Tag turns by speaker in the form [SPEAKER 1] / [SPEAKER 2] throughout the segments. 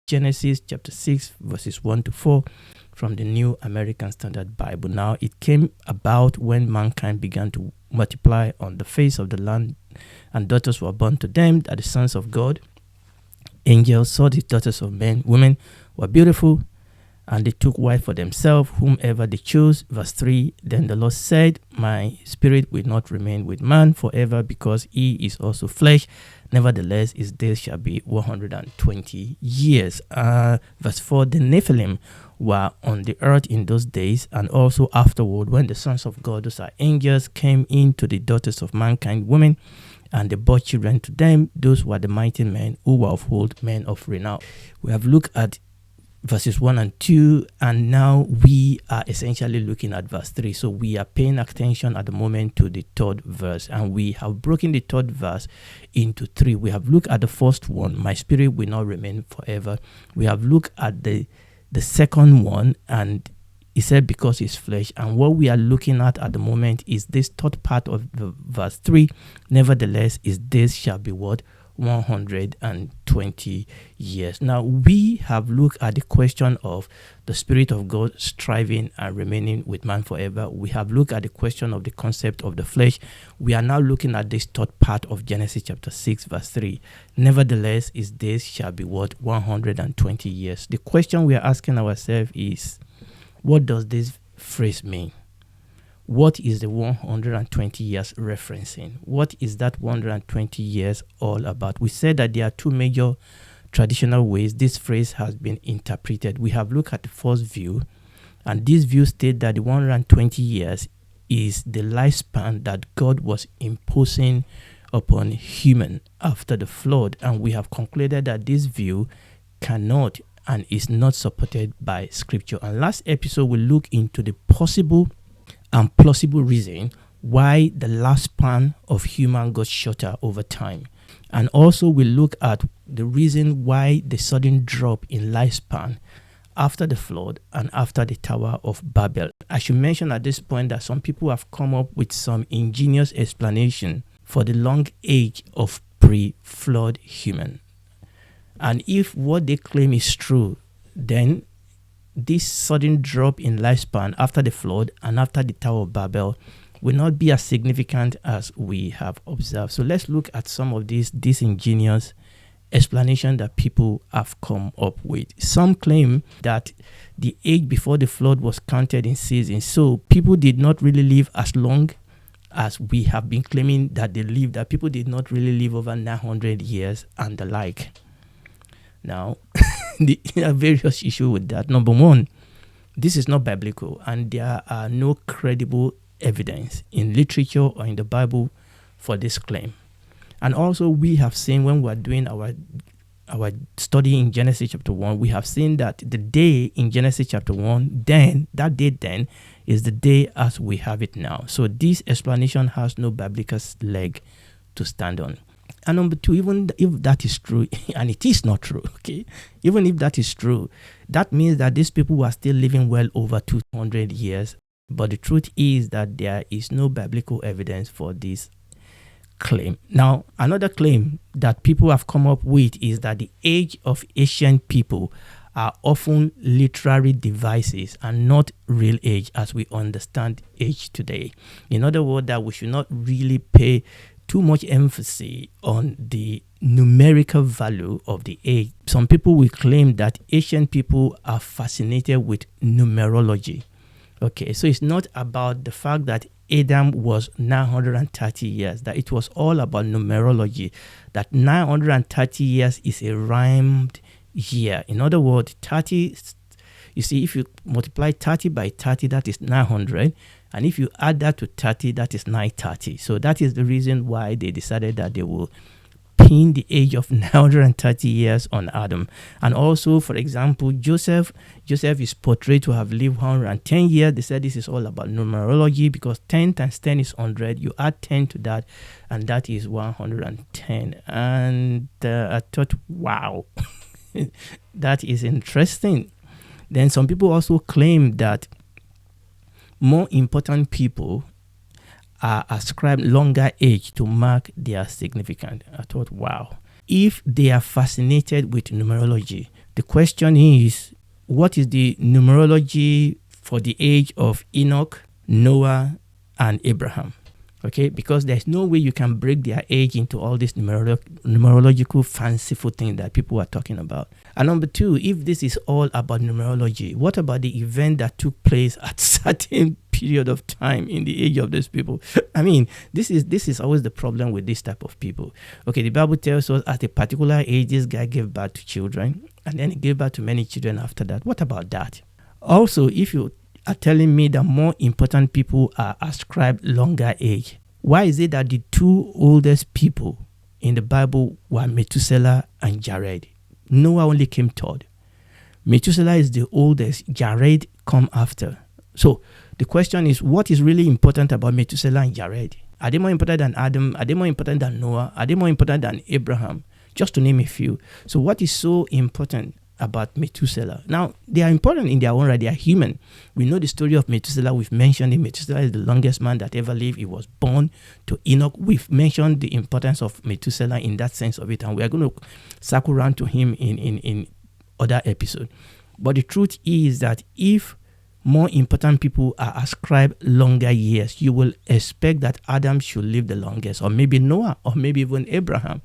[SPEAKER 1] Genesis chapter 6, verses 1 to 4 from the New American Standard Bible. Now, it came about when mankind began to multiply on the face of the land, and daughters were born to them, that the sons of God, angels, saw the daughters of men, women, were beautiful, and they took wife for themselves, whomever they chose. Verse 3, then the Lord said, my spirit will not remain with man forever, because he is also flesh. Nevertheless, his days shall be 120 years. Verse 4, the Nephilim were on the earth in those days, and also afterward, when the sons of God, those are angels, came in to the daughters of mankind, women, and they bore children to them. Those were the mighty men who were of old, men of renown. We have looked at verses 1 and 2, and now we are essentially looking at verse 3. So we are paying attention at the moment to the third verse, and we have broken the third verse into 3. We have looked at the first one, my spirit will not remain forever. We have looked at the second one, and he said because it's flesh. And what we are looking at the moment is this third part of the verse 3. Nevertheless, his days shall be what? 120 years. Now, we have looked at the question of the Spirit of God striving and remaining with man forever. We have looked at the question of the concept of the flesh. We are now looking at this third part of Genesis chapter 6, verse 3. Nevertheless, his days shall be what? 120 years. The question we are asking ourselves is, what does this phrase mean? What is the 120 years referencing? What is that 120 years all about? We said that there are two major traditional ways this phrase has been interpreted. We have looked at the first view, and this view states that the 120 years is the lifespan that God was imposing upon human after the flood. And we have concluded that this view cannot and is not supported by scripture. And last episode, we looked into the possible and plausible reason why the lifespan of human got shorter over time. And also we look at the reason why the sudden drop in lifespan after the flood and after the Tower of Babel. I should mention at this point that some people have come up with some ingenious explanation for the long age of pre-flood human. And if what they claim is true, then this sudden drop in lifespan after the flood and after the Tower of Babel will not be as significant as we have observed. So let's look at some of these disingenuous explanations that people have come up with. Some claim that the age before the flood was counted in seasons, so people did not really live as long as we have been claiming that they lived, that people did not really live over 900 years and the like. Now, there are various issues with that. Number one, this is not biblical, and there are no credible evidence in literature or in the Bible for this claim. And also, we have seen when we are doing our study in Genesis chapter 1, we have seen that the day in Genesis chapter 1, that day is the day as we have it now. So this explanation has no biblical leg to stand on. And number two, even if that is true, and it is not true, okay? Even if that is true, that means that these people were still living well over 200 years. But the truth is that there is no biblical evidence for this claim. Now, another claim that people have come up with is that the age of ancient people are often literary devices and not real age as we understand age today. In other words, that we should not really pay too much emphasis on the numerical value of the age. Some people will claim that ancient people are fascinated with numerology. Okay, so it's not about the fact that Adam was 930 years, that it was all about numerology, that 930 years is a rhymed year. In other words, 30, you see, if you multiply 30 by 30, that is 900. And if you add that to 30, that is 930. So that is the reason why they decided that they will pin the age of 930 years on Adam. And also, for example, Joseph is portrayed to have lived 110 years. They said this is all about numerology because 10 times 10 is 100. You add 10 to that, and that is 110. And I thought, wow, that is interesting. Then some people also claim that more important people are ascribed longer age to mark their significance. I thought, wow. If they are fascinated with numerology The question is, what is the numerology for the age of Enoch, Noah, and Abraham? Okay, because there's no way you can break their age into all these numerological fanciful things that people are talking about. And number two, if this is all about numerology, what about the event that took place at certain period of time in the age of these people? I mean, this is always the problem with this type of people. Okay, the Bible tells us at a particular age, this guy gave birth to children, and then he gave birth to many children after that. What about that? Also, if you are telling me that more important people are ascribed longer age, why is it that the two oldest people in the Bible were Methuselah and Jared? Noah only came third. Methuselah is the oldest, Jared come after. So the question is, what is really important about Methuselah and Jared? Are they more important than Adam? Are they more important than Noah? Are they more important than Abraham? Just to name a few. So what is so important about Methuselah? Now, they are important in their own right. They are human. We know the story of Methuselah. We've mentioned it. Methuselah is the longest man that ever lived. He was born to Enoch. We've mentioned the importance of Methuselah in that sense of it, and we are going to circle around to him in other episodes. But the truth is that if more important people are ascribed longer years, you will expect that Adam should live the longest, or maybe Noah, or maybe even Abraham.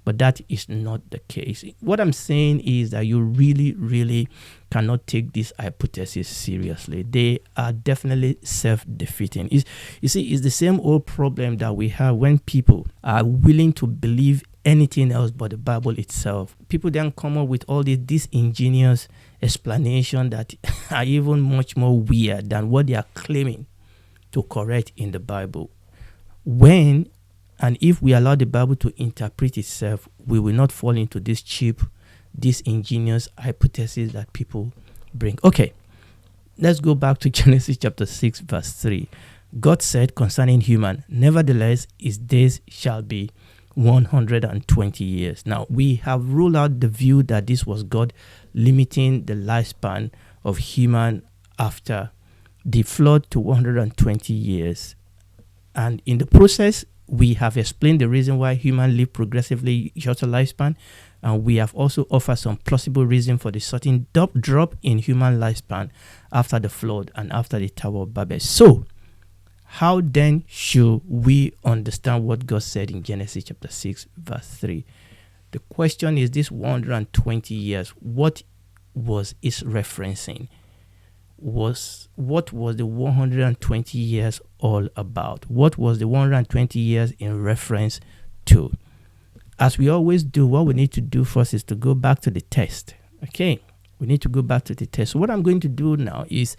[SPEAKER 1] But that is not the case. What I'm saying is that you really, really cannot take this hypothesis seriously. They are definitely self-defeating. You see, it's the same old problem that we have when people are willing to believe anything else but the Bible itself. People then come up with all these disingenuous explanations that are even much more weird than what they are claiming to correct in the Bible. When and if we allow the Bible to interpret itself, we will not fall into this cheap, disingenuous hypothesis that people bring. Okay, let's go back to Genesis chapter 6, verse 3. God said concerning human, nevertheless, his days shall be 120 years. Now, we have ruled out the view that this was God limiting the lifespan of human after the flood to 120 years. And in the process, we have explained the reason why humans live progressively shorter lifespan, and we have also offered some plausible reason for the sudden drop in human lifespan after the flood and after the Tower of Babel. So, how then should we understand what God said in Genesis chapter 6, verse 3? The question is, this 120 years, what was it referencing? What was the 120 years all about? What was the 120 years in reference to? As we always do, what we need to do first is to go back to the text. Okay, we need to go back to the text. So what I'm going to do now is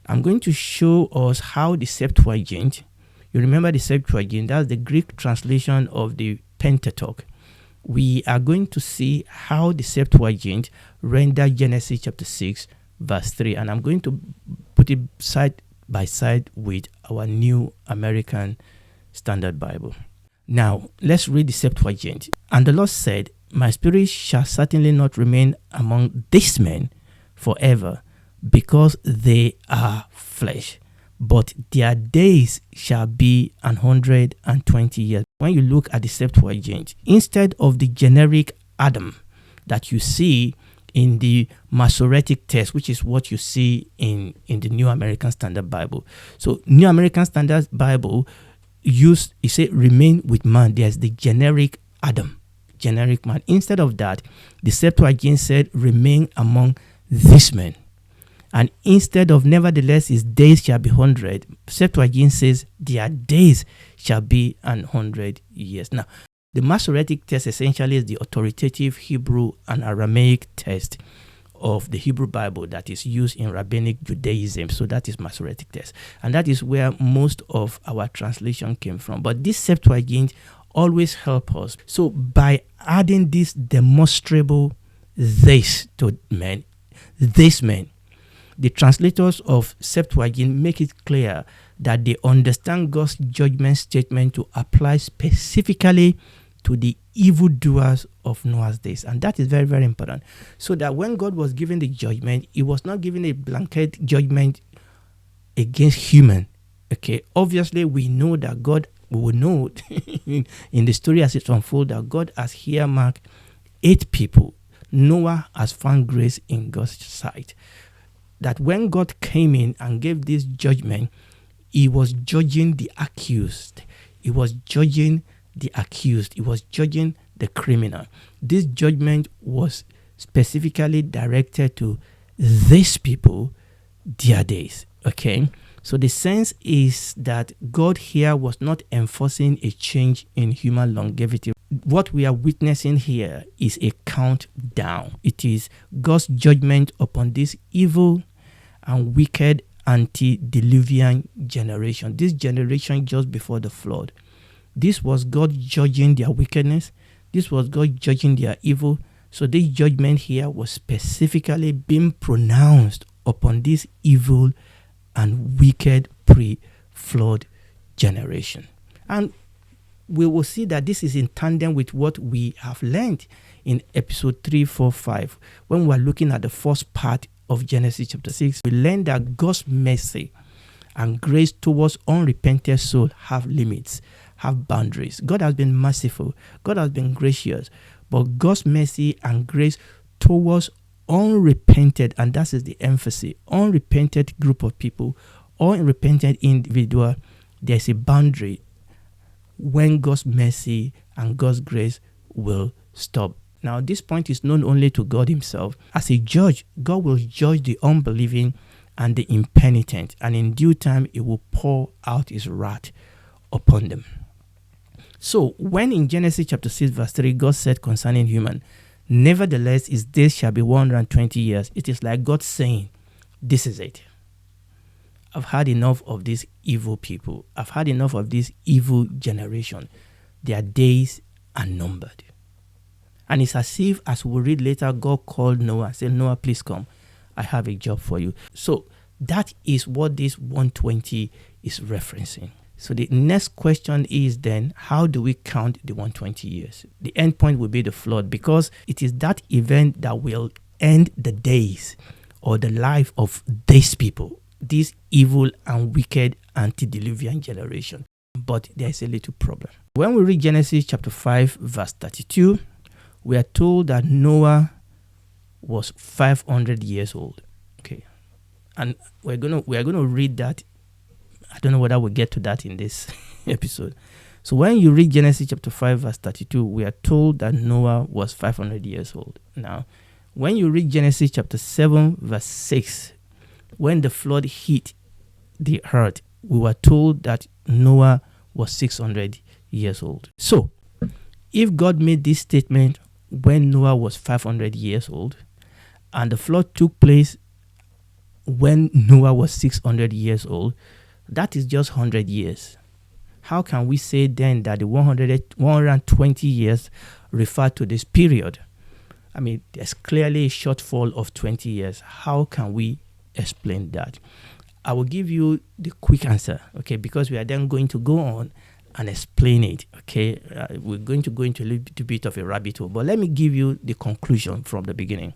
[SPEAKER 1] I'm going to show us how the Septuagint, you remember the Septuagint, that's the Greek translation of the Pentateuch. We are going to see how the Septuagint rendered Genesis chapter 6, verse 3, and I'm going to put it side by side with our New American Standard Bible. Now, let's read the Septuagint. And the Lord said, my spirit shall certainly not remain among these men forever, because they are flesh, but their days shall be 120 years. When you look at the Septuagint, instead of the generic Adam that you see in the Masoretic text, which is what you see in the New American Standard Bible. So New American Standard Bible it say remain with man. There's the generic Adam, generic man. Instead of that, the Septuagint said remain among these men. And instead of nevertheless his days shall be 100, Septuagint says their days shall be 100 years. Now, the Masoretic text essentially is the authoritative Hebrew and Aramaic text of the Hebrew Bible that is used in Rabbinic Judaism. So that is Masoretic text. And that is where most of our translation came from. But this Septuagint always help us. So by adding this demonstrable this to men, this men, the translators of Septuagint make it clear that they understand God's judgment statement to apply specifically to the evildoers of Noah's days. And that is very, very important. So that when God was giving the judgment, he was not giving a blanket judgment against human. Okay, obviously we know that God, we will know in the story as it unfolds that God has earmarked 8 people, Noah has found grace in God's sight. That when God came in and gave this judgment, he was judging the accused. He was judging the accused. He was judging the criminal. This judgment was specifically directed to these people, their days. Okay? So the sense is that God here was not enforcing a change in human longevity. What we are witnessing here is a countdown. It is God's judgment upon this evil and wicked antediluvian generation. This generation just before the flood. This was God judging their wickedness. This was God judging their evil. So this judgment here was specifically being pronounced upon this evil and wicked pre-flood generation. And we will see that this is in tandem with what we have learned in episode 3, 4, 5. When we are looking at the first part of Genesis chapter 6, we learned that God's mercy and grace towards unrepentant soul have limits, have boundaries. God has been merciful. God has been gracious. But God's mercy and grace towards unrepented, and that is the emphasis, unrepented group of people, unrepented individual, there's a boundary when God's mercy and God's grace will stop. Now, this point is known only to God himself. As a judge, God will judge the unbelieving and the impenitent, and in due time, he will pour out his wrath upon them. So, when in Genesis chapter 6, verse 3, God said concerning human, nevertheless, his days shall be 120 years. It is like God saying, this is it. I've had enough of these evil people. I've had enough of this evil generation. Their days are numbered. And it's as if, as we'll read later, God called Noah and said, Noah, please come. I have a job for you. So that is what this 120 is referencing. So the next question is then, how do we count the 120 years? The end point will be the flood, because it is that event that will end the days or the life of these people, this evil and wicked antediluvian generation. But there's a little problem. When we read Genesis chapter 5, verse 32, we are told that Noah was 500 years old. Okay. And we're gonna read that. I don't know whether we'll get to that in this episode. So when you read Genesis chapter 5, verse 32, we are told that Noah was 500 years old. Now, when you read Genesis chapter 7, verse 6, when the flood hit the earth, we were told that Noah was 600 years old. So, if God made this statement when Noah was 500 years old, and the flood took place when Noah was 600 years old, that is just 100 years. How can we say then that the 120 years refer to this period? I mean, there's clearly a shortfall of 20 years. How can we explain that? I will give you the quick answer, okay, because we are then going to go on and explain it, okay? We're going to go into a little bit of a rabbit hole, but let me give you the conclusion from the beginning.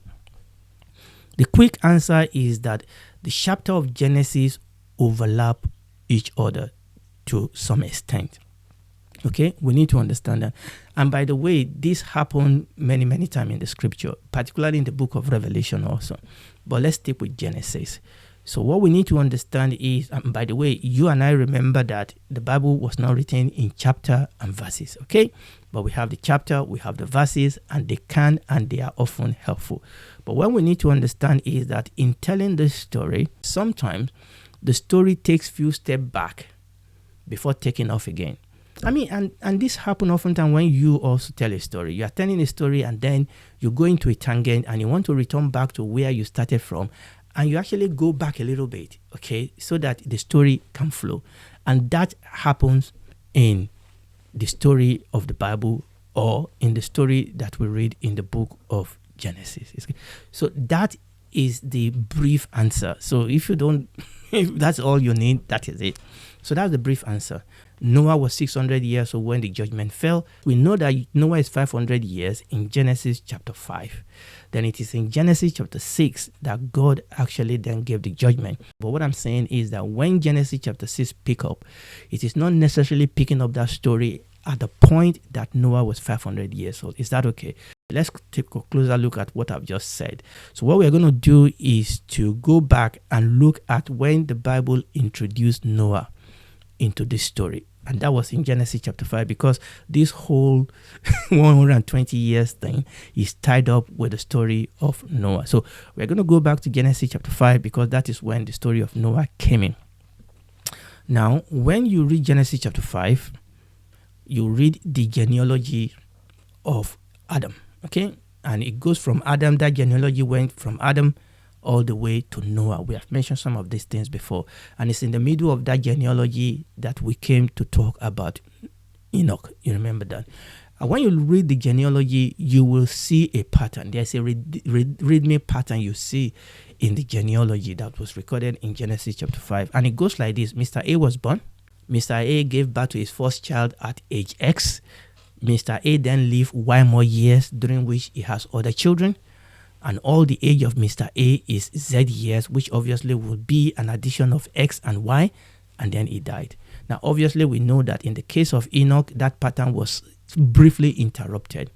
[SPEAKER 1] The quick answer is that the chapter of Genesis overlap each other to some extent. Okay, we need to understand that. And by the way, this happened many, many times in the scripture, particularly in the book of Revelation also. But let's stick with Genesis. So what we need to understand is, and by the way, you and I remember that the Bible was not written in chapter and verses, okay? But we have the chapter, we have the verses, and they are often helpful. But what we need to understand is that in telling this story, sometimes the story takes few steps back before taking off again. I mean, and this happens oftentimes when you also tell a story. You are telling a story and then you go into a tangent and you want to return back to where you started from, and you actually go back a little bit, okay, so that the story can flow. And that happens in the story of the Bible or in the story that we read in the book of Genesis. So that is the brief answer. So if that's all you need, that is it. So that's the brief answer. Noah was 600 years old when the judgment fell. We know that Noah is 500 years in Genesis chapter 5. Then it is in Genesis chapter 6 that God actually then gave the judgment. But what I'm saying is that when Genesis chapter 6 pick up, it is not necessarily picking up that story at the point that Noah was 500 years old. Is that okay? Let's take a closer look at what I've just said. So what we're going to do is to go back and look at when the Bible introduced Noah into this story. And that was in Genesis chapter 5, because this whole 120 years thing is tied up with the story of Noah. So we're going to go back to Genesis chapter 5, because that is when the story of Noah came in. Now, when you read Genesis chapter 5, you read the genealogy of Adam. Okay, and it goes from Adam. That genealogy went from Adam all the way to Noah. We have mentioned some of these things before, and it's in the middle of that genealogy that we came to talk about Enoch. You remember that? And when you read the genealogy, you will see a pattern. There's a read-me pattern you see in the genealogy that was recorded in Genesis chapter 5, and it goes like this. Mr. A was born. Mr. A gave birth to his first child at age X. Mr. A then lived Y more years, during which he has other children. And all the age of Mr. A is Z years, which obviously will be an addition of X and Y, and then he died. Now, obviously, we know that in the case of Enoch, that pattern was briefly interrupted.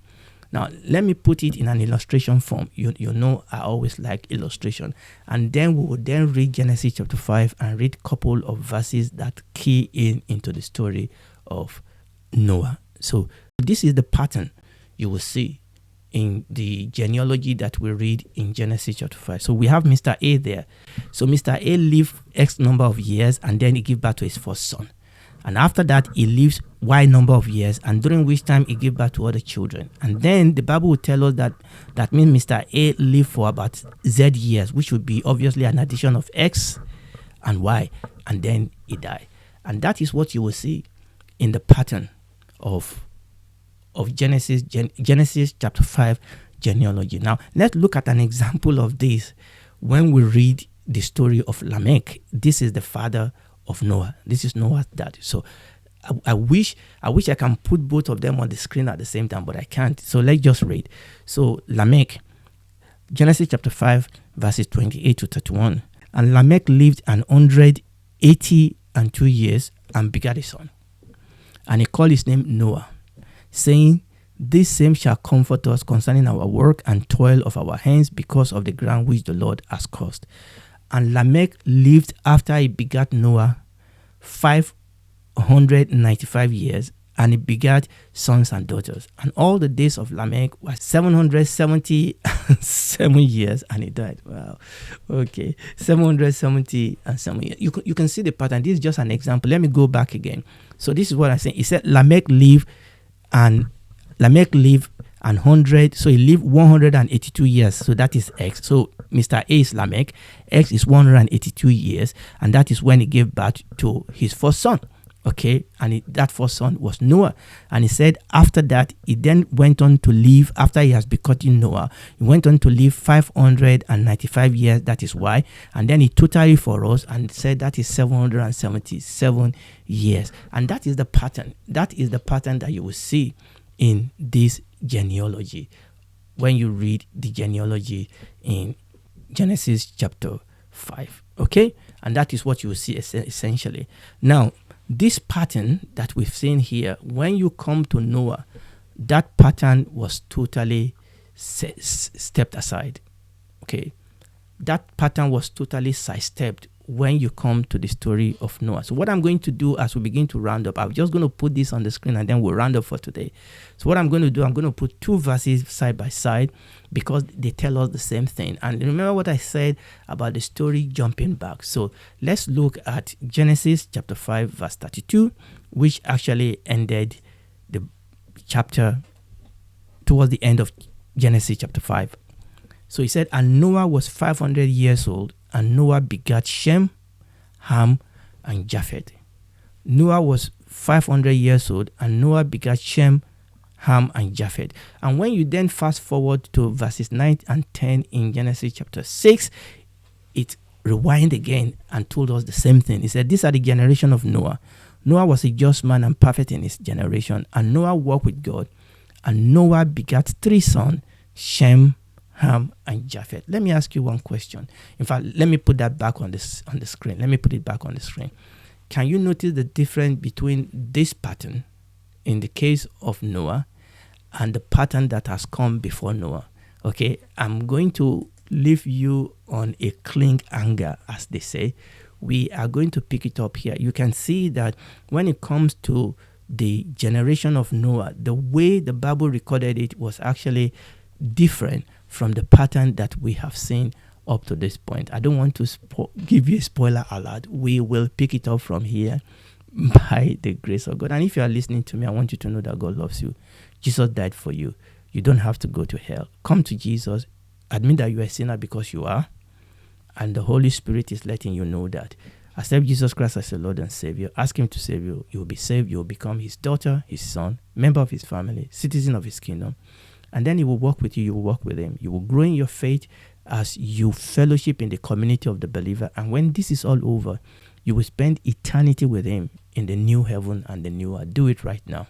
[SPEAKER 1] Now, let me put it in an illustration form. You know I always like illustration. And then we will then read Genesis chapter 5 and read a couple of verses that key into the story of Noah. So this is the pattern you will see in the genealogy that we read in Genesis chapter 5. So we have Mr. A there. So Mr. A lived X number of years, and then he gave birth to his first son. And after that, he lives Y number of years, and during which time he gave birth to other children. And then the Bible will tell us that means Mr. A lived for about Z years, which would be obviously an addition of X and Y, and then he died. And that is what you will see in the pattern of Genesis chapter 5 genealogy. Now, let's look at an example of this when we read the story of Lamech. This is the father of Noah. This is Noah's dad. So I wish I can put both of them on the screen at the same time, but I can't. So let's just read. So Lamech, Genesis chapter 5, verses 28 to 31. And Lamech lived 182 years and begat a son. And he called his name Noah, saying, this same shall comfort us concerning our work and toil of our hands, because of the ground which the Lord has caused. And Lamech lived after he begat Noah 595 years, and he begat sons and daughters. And all the days of Lamech were 777 years, and he died. Wow. Okay. 777 years. You can see the pattern. This is just an example. Let me go back again. So this is what I'm saying. He said Lamech lived 100, so he lived 182 years. So that is X. So Mr. A is Lamech. X is 182 years, and that is when he gave birth to his first son. Okay, and that first son was Noah. And he said after that, he then went on to live, after he has begotten Noah, he went on to live 595 years, that is why. And then he totally for us and said that is 777 years. And that is the pattern. That is the pattern that you will see in this genealogy when you read the genealogy in Genesis chapter 5. Okay, and that is what you will see essentially. Now, this pattern that we've seen here, when you come to Noah, that pattern was totally stepped aside. Okay, that pattern was totally sidestepped when you come to the story of Noah. So what I'm going to do as we begin to round up, I'm just going to put this on the screen and then we'll round up for today. So what I'm going to do, I'm going to put two verses side by side because they tell us the same thing. And remember what I said about the story jumping back. So let's look at Genesis chapter 5 verse 32, which actually ended the chapter towards the end of Genesis chapter 5. So he said, and Noah was 500 years old, and Noah begat Shem, Ham, and Japheth. Noah was 500 years old, and Noah begat Shem, Ham, and Japheth. And when you then fast forward to verses 9 and 10 in Genesis chapter 6, it rewind again and told us the same thing. He said, these are the generation of Noah. Noah was a just man and perfect in his generation, and Noah walked with God. And Noah begat 3 sons, Shem, Ham, and Japheth. Let me ask you one question. In fact, let me put that back on the screen. Let me put it back on the screen. Can you notice the difference between this pattern in the case of Noah and the pattern that has come before Noah. Okay, I'm going to leave you on a cliffhanger, as they say. We are going to pick it up here. You can see that when it comes to the generation of Noah, the way the Bible recorded it was actually different from the pattern that we have seen up to this point. I don't want to give you a spoiler alert. We will pick it up from here by the grace of God. And if you are listening to me, I want you to know that God loves you. Jesus died for you. You don't have to go to hell. Come to Jesus. Admit that you are a sinner, because you are. And the Holy Spirit is letting you know that. Accept Jesus Christ as your Lord and Savior. Ask him to save you. You will be saved. You will become his daughter, his son, member of his family, citizen of his kingdom. And then he will walk with you. You will walk with him. You will grow in your faith as you fellowship in the community of the believer. And when this is all over, you will spend eternity with him in the new heaven and the new earth. Do it right now.